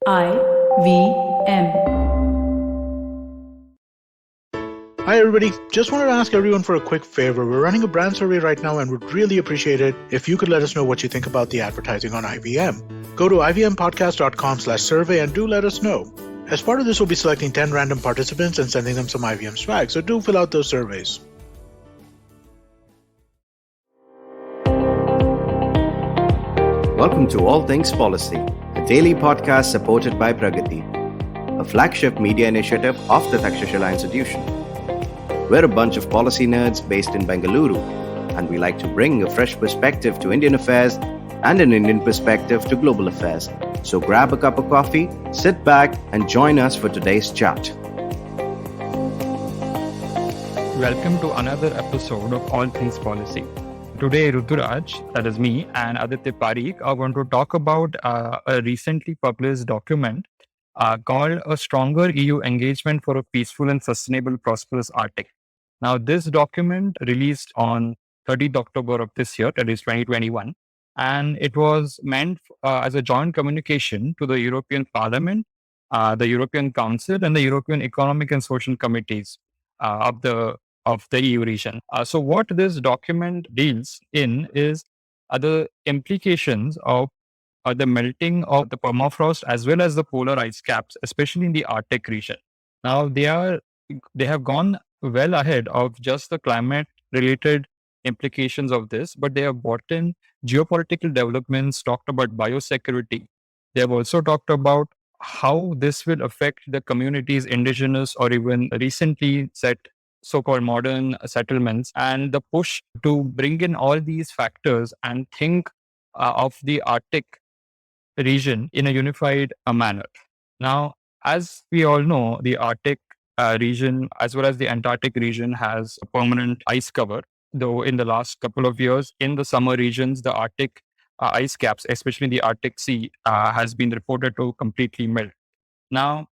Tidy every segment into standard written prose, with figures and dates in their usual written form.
I V M. Hi, everybody. Just wanted to ask everyone for a quick favor. We're running a brand survey right now and would really appreciate it if you could let us know what you think about the advertising on IVM. Go to ivmpodcast.com/survey and do let us know. As part of this, we'll be selecting 10 random participants and sending them some IVM swag, so do fill out those surveys. Welcome to All Things Policy, a daily podcast supported by Pragati, a flagship media initiative of the Takshashila Institution. We're a bunch of policy nerds based in Bengaluru, and we like to bring a fresh perspective to Indian affairs and an Indian perspective to global affairs. So grab a cup of coffee, sit back, and join us for today's chat. Welcome to another episode of All Things Policy. Today, Ruturaj, that is me, and Aditya Parikh are going to talk about a recently published document called A Stronger EU Engagement for a Peaceful and Sustainable Prosperous Arctic. Now, this document released on 30th October of this year, that is 2021, and it was meant as a joint communication to the European Parliament, the European Council, and the European Economic and Social Committees of the EU region. So what this document deals in is the implications of the melting of the permafrost as well as the polar ice caps, especially in the Arctic region. Now they have gone well ahead of just the climate related implications of this, but they have brought in geopolitical developments, talked about biosecurity. They have also talked about how this will affect the communities, indigenous or even recently set so-called modern settlements, and the push to bring in all these factors and think of the Arctic region in a unified manner. Now, as we all know, the Arctic region as well as the Antarctic region has a permanent ice cover, though in the last couple of years, in the summer regions, the Arctic ice caps, especially the Arctic Sea, has been reported to completely melt. Now,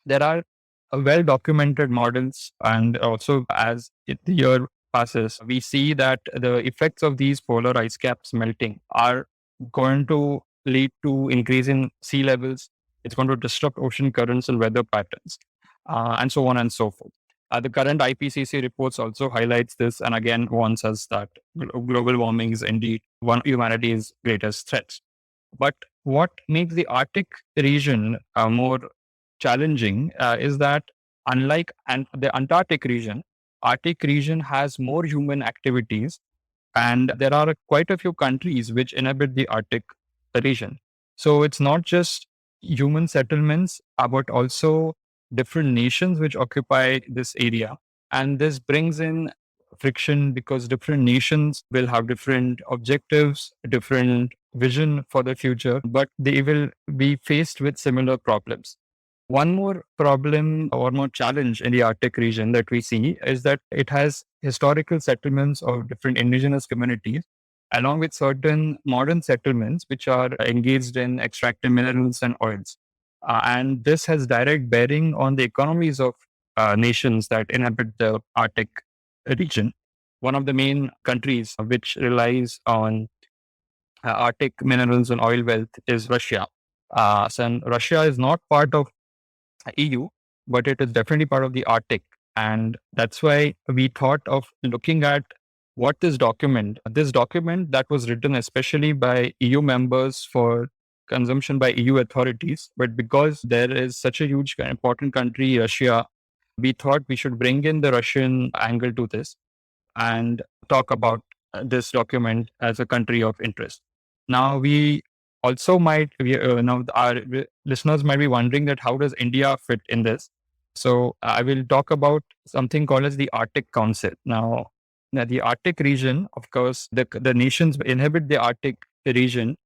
there are well documented models, and also as the year passes, we see that the effects of these polar ice caps melting are going to lead to increase in sea levels. It's going to disrupt ocean currents and weather patterns, and so on and so forth. The current IPCC reports also highlights this and again warns us that global warming is indeed one of humanity's greatest threats. But what makes the Arctic region more challenging is that unlike the Antarctic region, Arctic region has more human activities, and there are quite a few countries which inhabit the Arctic region. So it's not just human settlements, but also different nations which occupy this area. And this brings in friction because different nations will have different objectives, different vision for the future, but they will be faced with similar problems. One more problem or more challenge in the Arctic region that we see is that it has historical settlements of different indigenous communities, along with certain modern settlements which are engaged in extracting minerals and oils. And this has direct bearing on the economies of nations that inhabit the Arctic region. One of the main countries which relies on Arctic minerals and oil wealth is Russia. And Russia is not part of EU, but it is definitely part of the Arctic. And that's why we thought of looking at what this document that was written especially by EU members for consumption by EU authorities, but because there is such a huge important country, Russia, we thought we should bring in the Russian angle to this and talk about this document as a country of interest. Now, we also now our listeners might be wondering that how does India fit in this? So I will talk about something called as the Arctic Council. Now, the Arctic region, of course, the nations that inhabit the Arctic region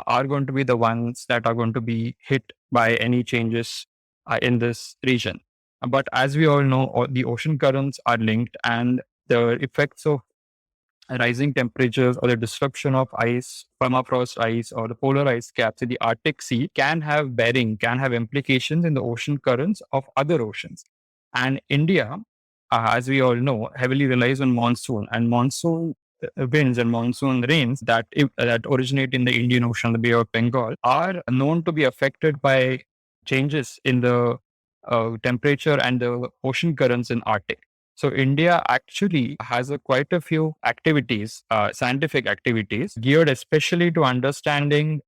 are going to be the ones that are going to be hit by any changes in this region. But as we all know, the ocean currents are linked, and the effects of rising temperatures or the disruption of ice, permafrost ice, or the polar ice caps in the Arctic Sea can have implications in the ocean currents of other oceans. And India, as we all know, heavily relies on monsoon, and monsoon winds and monsoon rains that originate in the Indian Ocean, the Bay of Bengal, are known to be affected by changes in the temperature and the ocean currents in Arctic. So India actually has quite a few activities, scientific activities, geared especially to understanding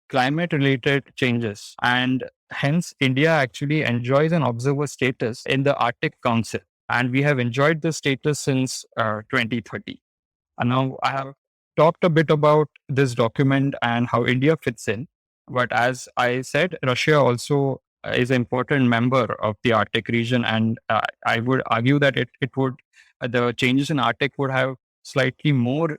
climate related changes. And hence, India actually enjoys an observer status in the Arctic Council. And we have enjoyed this status since 2030. And now I have talked a bit about this document and how India fits in. But as I said, Russia also is an important member of the Arctic region. And I would argue that it would, the changes in Arctic would have slightly more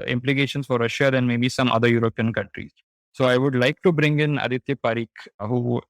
implications for Russia than maybe some other European countries. So I would like to bring in Aditya Parikh, who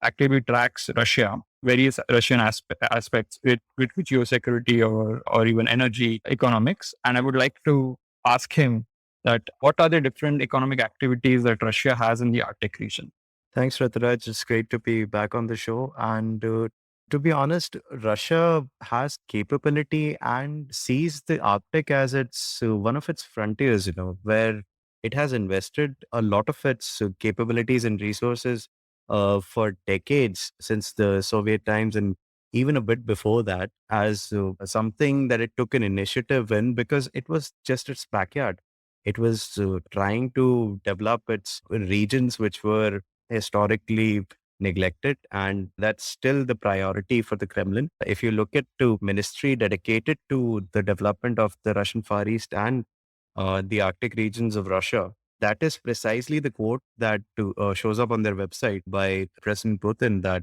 actively tracks Russia, various Russian aspects with geosecurity or even energy economics. And I would like to ask him that what are the different economic activities that Russia has in the Arctic region? Thanks, Rataraj. It's great to be back on the show. And to be honest, Russia has capability and sees the Arctic as its one of its frontiers, where it has invested a lot of its capabilities and resources for decades since the Soviet times and even a bit before that as something that it took an initiative in because it was just its backyard. It was trying to develop its regions which were historically neglected, and that's still the priority for the Kremlin. If you look at the ministry dedicated to the development of the Russian Far East and the Arctic regions of Russia, that is precisely the quote that shows up on their website by President Putin, that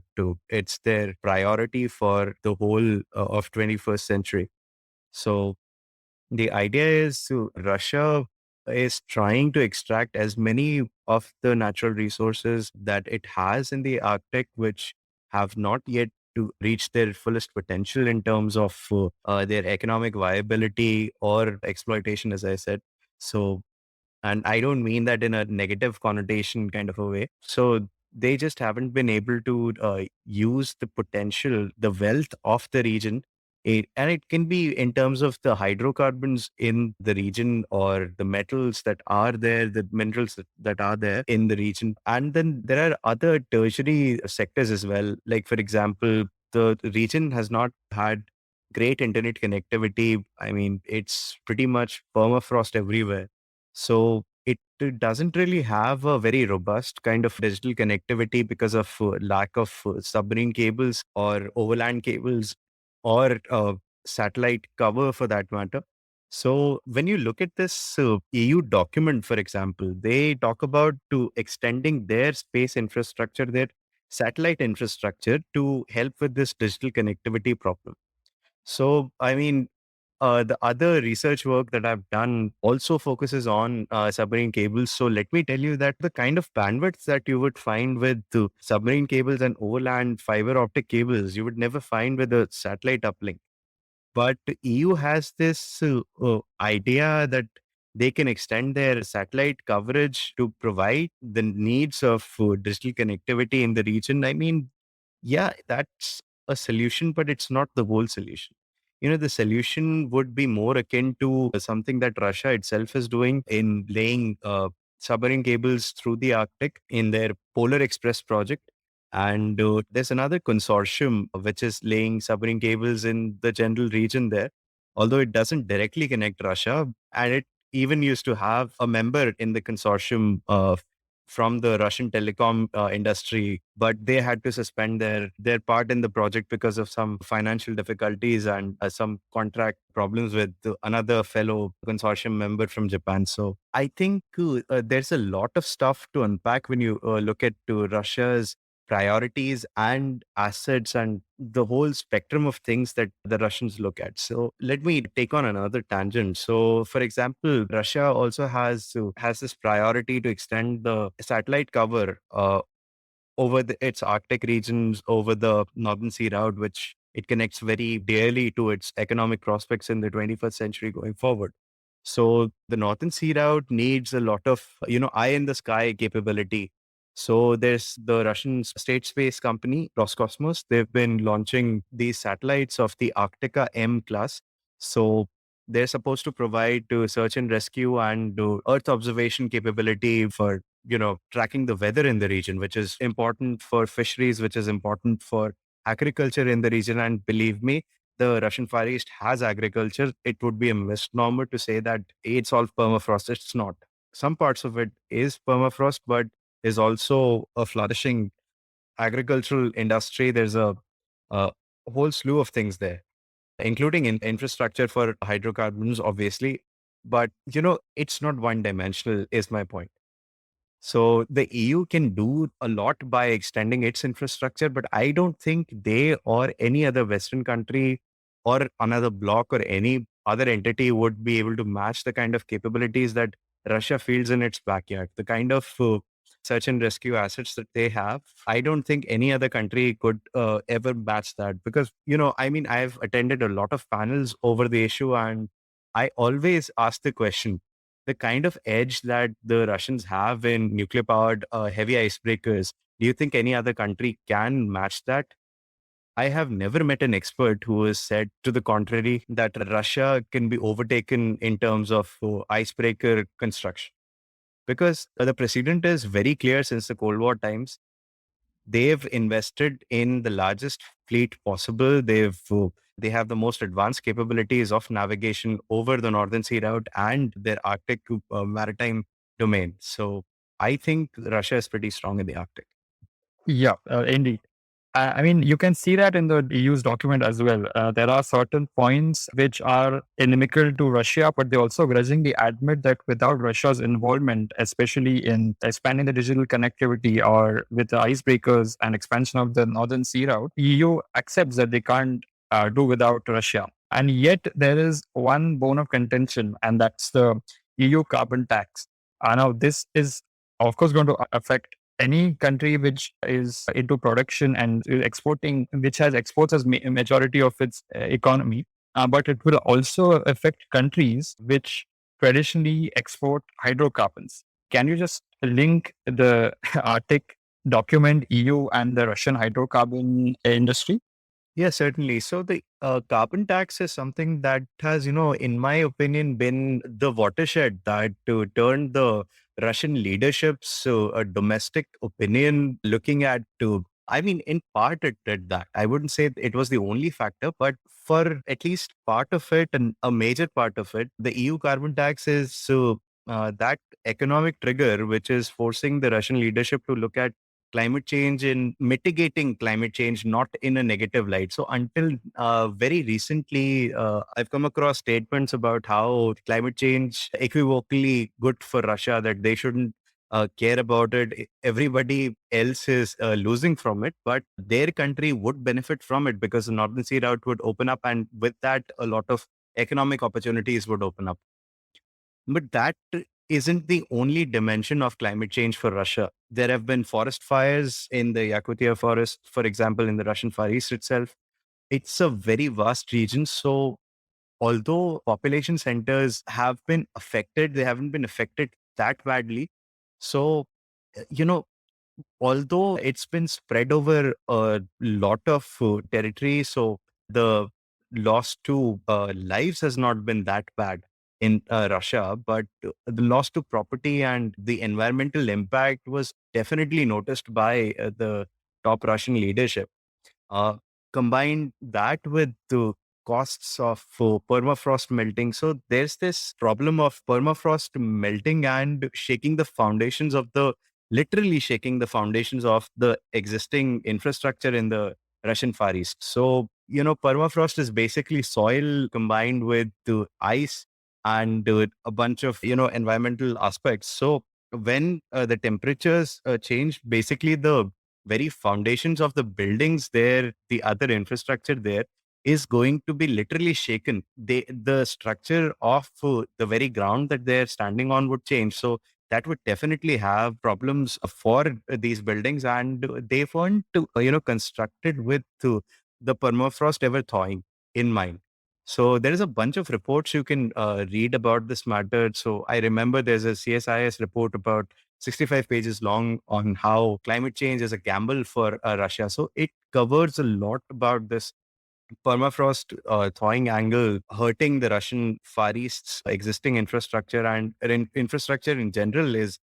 it's their priority for the whole of 21st century. So the idea is Russia is trying to extract as many of the natural resources that it has in the Arctic, which have not yet to reach their fullest potential in terms of their economic viability or exploitation, as I said. So and I don't mean that in a negative connotation kind of a way. So they just haven't been able to use the potential, the wealth of the region. And it can be in terms of the hydrocarbons in the region or the metals that are there, the minerals that are there in the region. And then there are other tertiary sectors as well. Like, for example, the region has not had great internet connectivity. I mean, it's pretty much permafrost everywhere. So it doesn't really have a very robust kind of digital connectivity because of lack of submarine cables or overland cables or satellite cover for that matter. So when you look at this EU document, for example, they talk about to extending their space infrastructure, their satellite infrastructure to help with this digital connectivity problem. So, I mean, the other research work that I've done also focuses on submarine cables. So let me tell you that the kind of bandwidth that you would find with the submarine cables and overland fiber optic cables, you would never find with a satellite uplink. But EU has this idea that they can extend their satellite coverage to provide the needs of digital connectivity in the region. I mean, yeah, that's a solution, but it's not the whole solution. The solution would be more akin to something that Russia itself is doing in laying submarine cables through the Arctic in their Polar Express project. And there's another consortium which is laying submarine cables in the general region there, although it doesn't directly connect Russia. And it even used to have a member in the consortium from the Russian telecom industry, but they had to suspend their part in the project because of some financial difficulties and some contract problems with another fellow consortium member from Japan. So I think there's a lot of stuff to unpack when you look at Russia's priorities and assets and the whole spectrum of things that the Russians look at. So let me take on another tangent. So for example, Russia also has this priority to extend the satellite cover over its Arctic regions, over the Northern Sea Route, which it connects very dearly to its economic prospects in the 21st century going forward. So the Northern Sea Route needs a lot of, eye in the sky capability. So there's the Russian state space company, Roscosmos. They've been launching these satellites of the Arctica M class. So they're supposed to provide search and rescue and Earth observation capability for tracking the weather in the region, which is important for fisheries, which is important for agriculture in the region. And believe me, the Russian Far East has agriculture. It would be a misnomer to say that it's all permafrost. It's not. Some parts of it is permafrost, but is also a flourishing agricultural industry. There's a whole slew of things there, including infrastructure for hydrocarbons, obviously. But, it's not one dimensional, is my point. So the EU can do a lot by extending its infrastructure, but I don't think they or any other Western country or another bloc or any other entity would be able to match the kind of capabilities that Russia fields in its backyard. The kind of search and rescue assets that they have, I don't think any other country could ever match that. Because, I mean, I've attended a lot of panels over the issue, and I always ask the question, the kind of edge that the Russians have in nuclear powered heavy icebreakers, do you think any other country can match that? I have never met an expert who has said to the contrary that Russia can be overtaken in terms of icebreaker construction. Because the precedent is very clear since the Cold War times. They've invested in the largest fleet possible. They have the most advanced capabilities of navigation over the Northern Sea route and their Arctic maritime domain. So I think Russia is pretty strong in the Arctic. Yeah, indeed. I mean, you can see that in the EU's document as well. There are certain points which are inimical to Russia, but they also grudgingly admit that without Russia's involvement, especially in expanding the digital connectivity or with the icebreakers and expansion of the Northern Sea route, EU accepts that they can't do without Russia. And yet, there is one bone of contention, and that's the EU carbon tax. Now, this is, of course, going to affect any country which is into production and exporting, which has exports as majority of its economy, but it will also affect countries which traditionally export hydrocarbons. Can you just link the Arctic document, EU and the Russian hydrocarbon industry? Yeah, certainly. So the carbon tax is something that has, in my opinion, been the watershed that turned the Russian leadership's domestic opinion looking at I mean, in part it did that. I wouldn't say it was the only factor, but for at least part of it and a major part of it, the EU carbon tax is that economic trigger which is forcing the Russian leadership to look at climate change and mitigating climate change, not in a negative light. So until very recently, I've come across statements about how climate change equivocally good for Russia, that they shouldn't care about it. Everybody else is losing from it, but their country would benefit from it because the Northern Sea route would open up, and with that, a lot of economic opportunities would open up. But that isn't the only dimension of climate change for Russia. There have been forest fires in the Yakutia forest, for example, in the Russian Far East itself. It's a very vast region. So, although population centers have been affected, they haven't been affected that badly. So, you know, although it's been spread over a lot of territory, so the loss to lives has not been that bad in Russia, but the loss to property and the environmental impact was definitely noticed by the top Russian leadership. Uh, Combine that with the costs of permafrost melting. So there's this problem of permafrost melting and shaking the foundations of literally shaking the foundations of the existing infrastructure in the Russian Far East. So, permafrost is basically soil combined with the ice and a bunch of, environmental aspects. So when the temperatures change, basically the very foundations of the buildings there, the other infrastructure there is going to be literally shaken. The structure of the very ground that they're standing on would change. So that would definitely have problems for these buildings, and they weren't, constructed with the permafrost ever thawing in mind. So there is a bunch of reports you can read about this matter. So I remember there's a CSIS report about 65 pages long on how climate change is a gamble for Russia. So it covers a lot about this permafrost thawing angle hurting the Russian Far East's existing infrastructure, and infrastructure in general is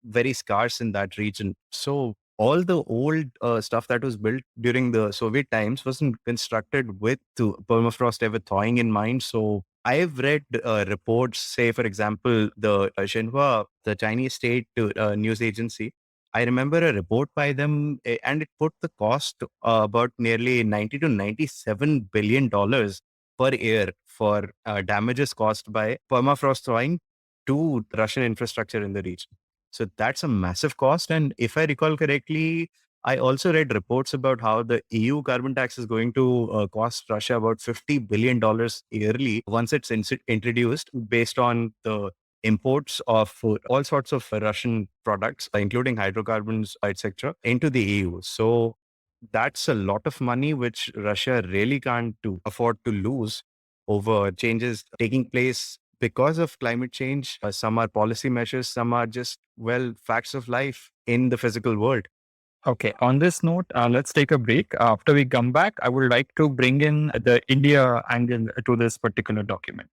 very scarce in that region. So all the old stuff that was built during the Soviet times wasn't constructed with permafrost ever thawing in mind. So I've read reports, say, for example, the Xinhua, the Chinese state news agency. I remember a report by them, and it put the cost about nearly 90 to $97 billion per year for damages caused by permafrost thawing to Russian infrastructure in the region. So that's a massive cost. And if I recall correctly, I also read reports about how the EU carbon tax is going to cost Russia about $50 billion yearly once it's introduced, based on the imports of all sorts of Russian products, including hydrocarbons, etc., into the EU. So that's a lot of money which Russia really can't afford to lose over changes taking place because of climate change. Some are policy measures, some are just, well, facts of life in the physical world. Okay, on this note, let's take a break. After we come back, I would like to bring in the India angle to this particular document.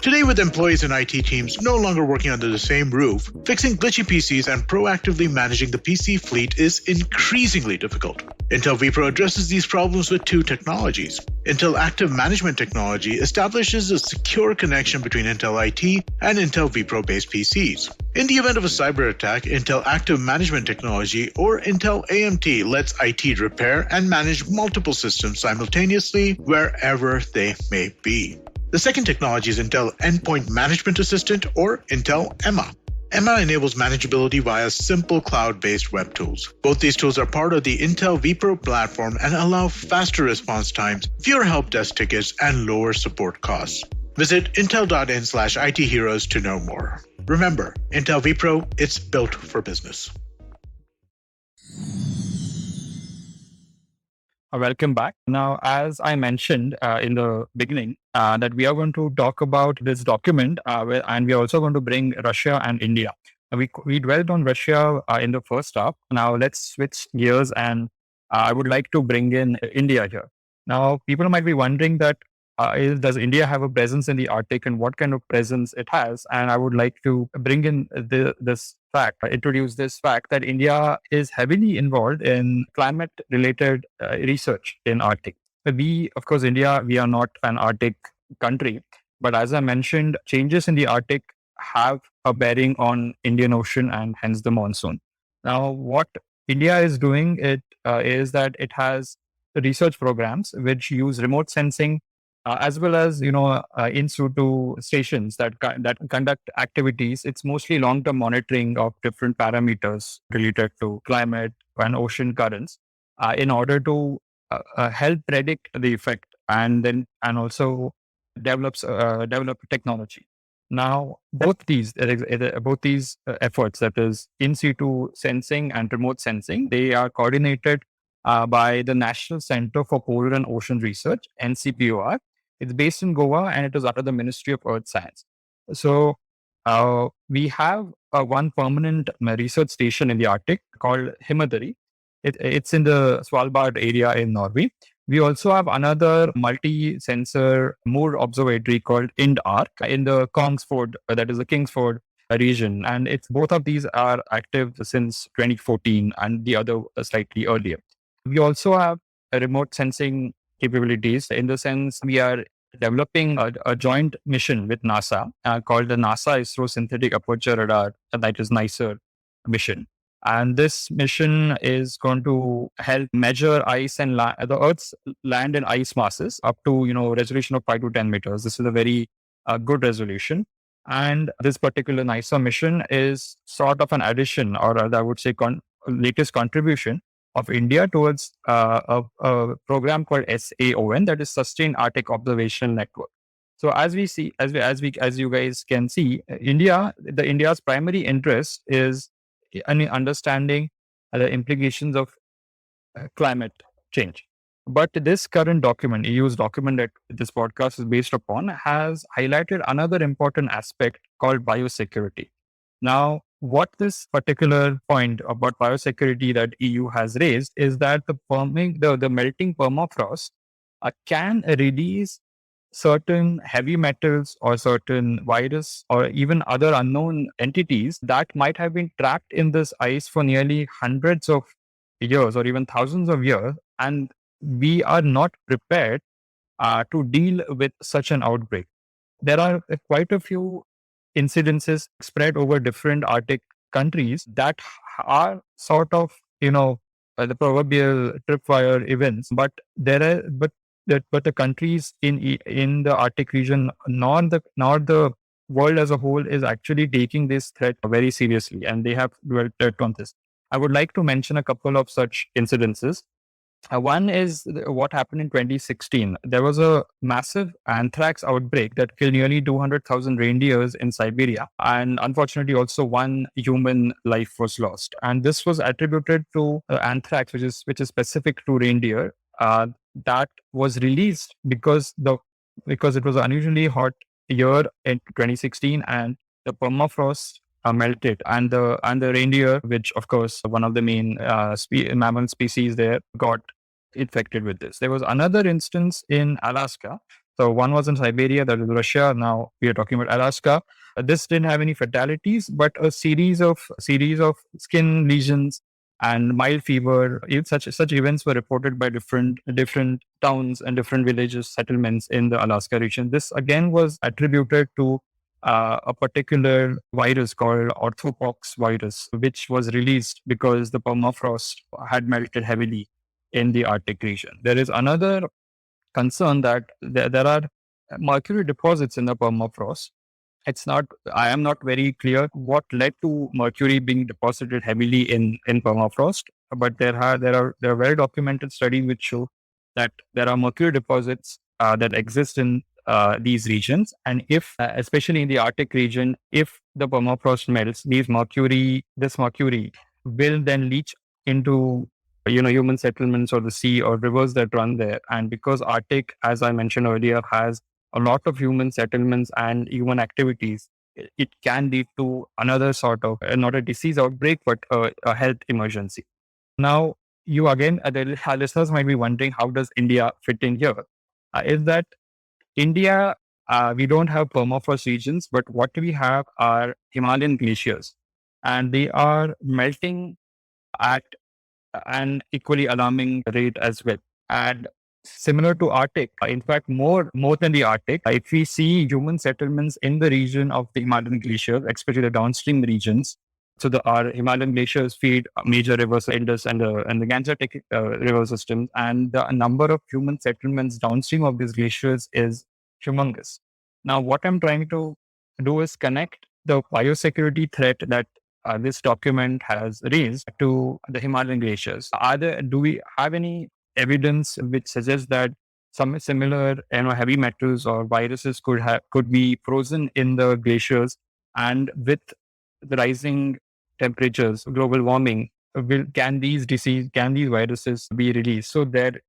Today, with employees and IT teams no longer working under the same roof, fixing glitchy PCs and proactively managing the PC fleet is increasingly difficult. Intel vPro addresses these problems with two technologies. Intel Active Management Technology establishes a secure connection between Intel IT and Intel vPro-based PCs. In the event of a cyber attack, Intel Active Management Technology, or Intel AMT, lets IT repair and manage multiple systems simultaneously wherever they may be. The second technology is Intel Endpoint Management Assistant, or Intel EMA. EMA enables manageability via simple cloud-based web tools. Both these tools are part of the Intel vPro platform and allow faster response times, fewer help desk tickets, and lower support costs. Visit intel.in/IT Heroes to know more. Remember, Intel vPro, it's built for business. Welcome back. Now, as I mentioned in the beginning, that we are going to talk about this document, and we are also going to bring Russia and India. We dwelled on Russia in the first half. Now, let's switch gears, and I would like to bring in India here. Now, people might be wondering that does India have a presence in the Arctic, and what kind of presence it has? And I would like to bring in introduce this fact that India is heavily involved in climate-related research in Arctic. Of course, India, we are not an Arctic country, but as I mentioned, changes in the Arctic have a bearing on Indian Ocean and hence the monsoon. Now, what India is doing is that it has research programs which use remote sensing as well as in situ stations that conduct activities. It's mostly long-term monitoring of different parameters related to climate and ocean currents in order to help predict the effect and also develop technology. Now, both these efforts, that is in situ sensing and remote sensing, they are coordinated by the National Center for Polar and Ocean Research, NCPOR. It's based in Goa and it is under the Ministry of Earth Science. So we have one permanent research station in the Arctic called Himadari. It's in the Svalbard area in Norway. We also have another multi-sensor Moore observatory called IND-ARC in the Kongsford, that is the Kingsford region. And both of these are active since 2014 and the other slightly earlier. We also have a remote sensing capabilities, in the sense we are developing a joint mission with NASA called the NASA ISRO Synthetic Aperture Radar, that is NICER mission. And this mission is going to help measure ice and the Earth's land and ice masses up to resolution of 5 to 10 meters. This is a very good resolution. And this particular NICER mission is sort of an addition, or I would say latest contribution of India towards a program called SAON, that is Sustained Arctic Observation Network. So as you guys can see, India's primary interest is in understanding the implications of climate change. But this current document, EU's document that this podcast is based upon, has highlighted another important aspect called biosecurity. Now, what this particular point about biosecurity that EU has raised is that the melting permafrost can release certain heavy metals or certain virus or even other unknown entities that might have been trapped in this ice for nearly hundreds of years or even thousands of years, and we are not prepared to deal with such an outbreak. There are quite a few incidences spread over different Arctic countries that are sort of, the proverbial tripwire events, but there are, but the countries in the Arctic region, nor the world as a whole is actually taking this threat very seriously, and they have dwelt on this. I would like to mention a couple of such incidences. One is what happened in 2016. There was a massive anthrax outbreak that killed nearly 200,000 reindeers in Siberia. And unfortunately, also one human life was lost. And this was attributed to anthrax, which is specific to reindeer. That was released because it was an unusually hot year in 2016, and the permafrost melted, and the reindeer, which of course one of the main mammal species there, got infected with this. There was another instance in Alaska. So one was in Siberia, that is Russia. Now we are talking about Alaska. This didn't have any fatalities, but a series of skin lesions and mild fever. Such events were reported by different towns and different villages, settlements in the Alaska region. This again was attributed to a particular virus called orthopox virus, which was released because the permafrost had melted heavily in the Arctic region. There is another concern that there are mercury deposits in the permafrost. I am not very clear what led to mercury being deposited heavily in permafrost, but there are well documented studies which show that there are mercury deposits that exist in these regions, and if especially in the Arctic region, if the permafrost melts, this mercury will then leach into human settlements or the sea or rivers that run there. And because Arctic, as I mentioned earlier, has a lot of human settlements and human activities, it can lead to another sort of not a disease outbreak, but a health emergency. Now, our listeners might be wondering, how does India fit in here? Is that India, we don't have permafrost regions, but what we have are Himalayan glaciers, and they are melting at an equally alarming rate as well. And similar to Arctic, in fact, more than the Arctic, if we see human settlements in the region of the Himalayan glaciers, especially the downstream regions. So our Himalayan glaciers feed major rivers, Indus and the Gangetic river systems, and the number of human settlements downstream of these glaciers is humongous. Now, what I'm trying to do is connect the biosecurity threat that this document has raised to the Himalayan glaciers. Do we have any evidence which suggests that some similar heavy metals or viruses could be frozen in the glaciers, and with the rising temperatures, global warming, can these viruses be released? So there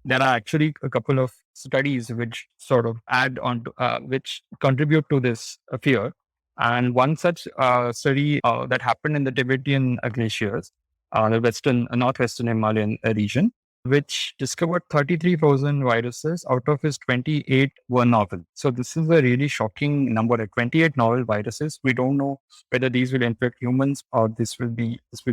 are actually a couple of studies which sort of add on to, which contribute to this fear. And one such study that happened in the Tibetan glaciers, the northwestern Himalayan region, which discovered 33 frozen viruses. Out of which 28 were novel. So this is a really shocking number. At 28 novel viruses, we don't know whether these will infect humans or this will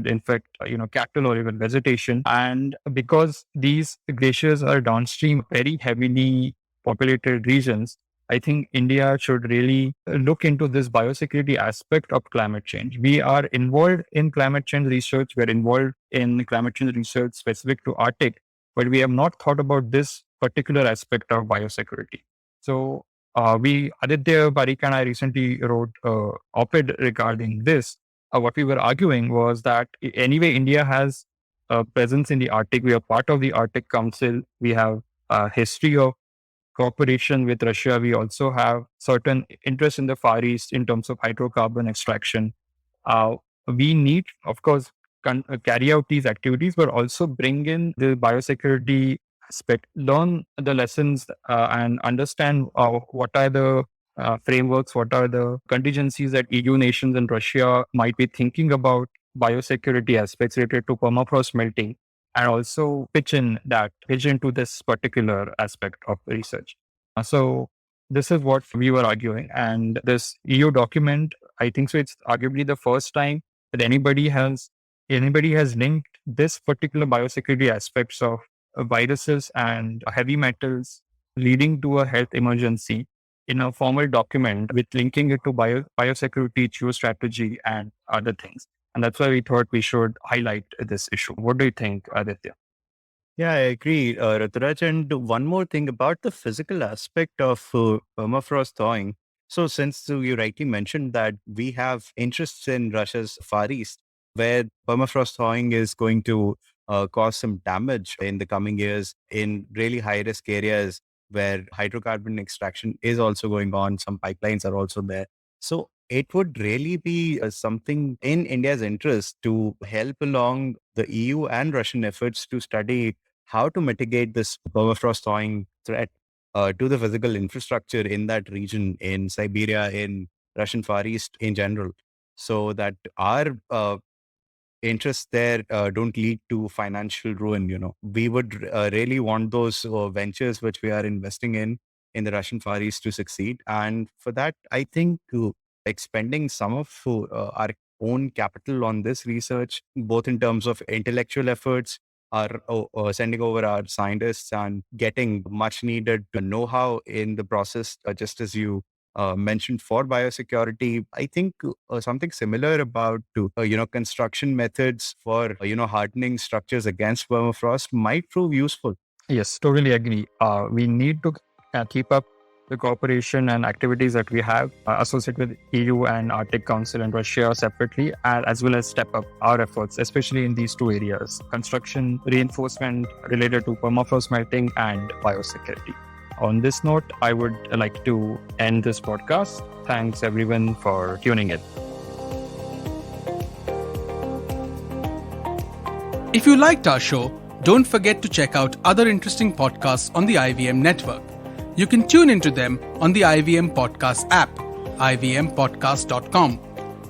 infect cattle or even vegetation. And because these glaciers are downstream very heavily populated regions, I think India should really look into this biosecurity aspect of climate change. We are involved in climate change research. We're involved in climate change research specific to Arctic, but we have not thought about this particular aspect of biosecurity. So Aditya Parikh and I recently wrote an op-ed regarding this. What we were arguing was that anyway, India has a presence in the Arctic. We are part of the Arctic Council. We have a history of cooperation with Russia. We also have certain interest in the Far East in terms of hydrocarbon extraction. We need, of course, carry out these activities, but also bring in the biosecurity aspect, learn the lessons, and understand what are the frameworks, what are the contingencies that EU nations and Russia might be thinking about biosecurity aspects related to permafrost melting, and also pitch into this particular aspect of research. So this is what we were arguing. And this EU document, I think so, it's arguably the first time that anybody has linked this particular biosecurity aspects of viruses and heavy metals leading to a health emergency in a formal document with linking it to biosecurity, geostrategy, and other things. And that's why we thought we should highlight this issue. What do you think, Aditya? Yeah, I agree, Ruturaj. And one more thing about the physical aspect of permafrost thawing. So, since you rightly mentioned that we have interests in Russia's Far East, where permafrost thawing is going to cause some damage in the coming years in really high risk areas where hydrocarbon extraction is also going on, some pipelines are also there. So, it would really be something in India's interest to help along the EU and Russian efforts to study how to mitigate this permafrost thawing threat to the physical infrastructure in that region, in Siberia, in Russian Far East in general, so that our interests there don't lead to financial ruin. We would really want those ventures which we are investing in the Russian Far East to succeed. And for that, I think expending some of our own capital on this research, both in terms of intellectual efforts, are sending over our scientists and getting much needed know-how in the process, just as you mentioned for biosecurity. I think something similar about construction methods for hardening structures against permafrost might prove useful. Yes, totally agree. We need to keep up the cooperation and activities that we have associated with EU and Arctic Council and Russia separately, as well as step up our efforts, especially in these two areas: construction, reinforcement related to permafrost melting, and biosecurity. On this note, I would like to end this podcast. Thanks everyone for tuning in. If you liked our show, don't forget to check out other interesting podcasts on the IVM network. You can tune into them on the IVM Podcast app, ivmpodcast.com,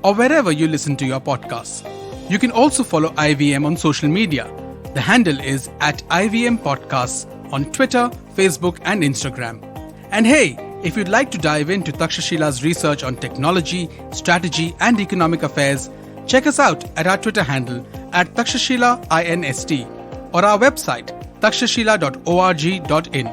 or wherever you listen to your podcasts. You can also follow IVM on social media. The handle is @IVM Podcasts on Twitter, Facebook, and Instagram. And hey, if you'd like to dive into Takshashila's research on technology, strategy, and economic affairs, check us out at our Twitter handle @TakshashilaINST or our website takshashila.org.in.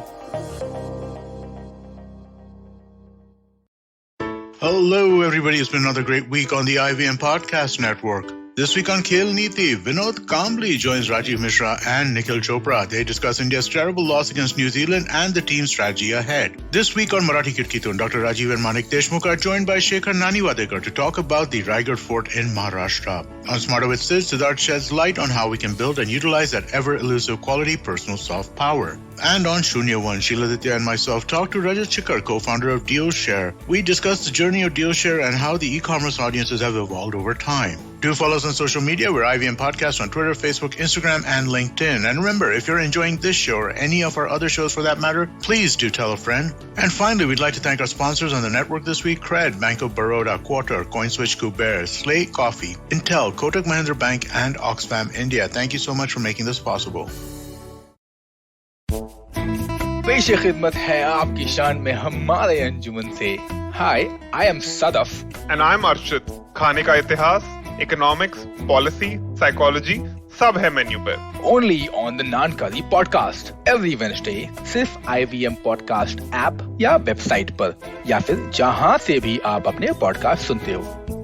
Hello, everybody. It's been another great week on the IVM Podcast Network. This week on Khel Niti, Vinod Kambli joins Rajiv Mishra and Nikhil Chopra. They discuss India's terrible loss against New Zealand and the team's strategy ahead. This week on Marathi Kitkitun, Dr. Rajiv and Manik Deshmukh are joined by Shekhar Naniwadekar to talk about the Raigad Fort in Maharashtra. On Smarter with Sid, Siddharth sheds light on how we can build and utilize that ever-elusive quality personal soft power. And on Shunya One, Sheila Aditya and myself talk to Rajat Chikar, co-founder of DealShare. We discuss the journey of DealShare and how the e-commerce audiences have evolved over time. Do follow us on social media. We're IVM Podcast on Twitter, Facebook, Instagram, and LinkedIn. And remember, if you're enjoying this show or any of our other shows for that matter, please do tell a friend. And finally, we'd like to thank our sponsors on the network this week: Cred, Bank of Baroda, Quarter, CoinSwitch, Kuber, Slate Coffee, Intel, Kotak Mahindra Bank, and Oxfam India. Thank you so much for making this possible. पेश खिदमत है आपकी शान में हमारे अंजुमन से. Hi, I am Sadaf. And I'm Arshit. खाने का इतिहास, economics, policy, psychology, सब है मेन्यू पर. Only on the Nankali podcast every Wednesday. सिर्फ IVM podcast app या वेबसाइट पर या फिर जहां से भी आप अपने पॉडकास्ट सुनते हो.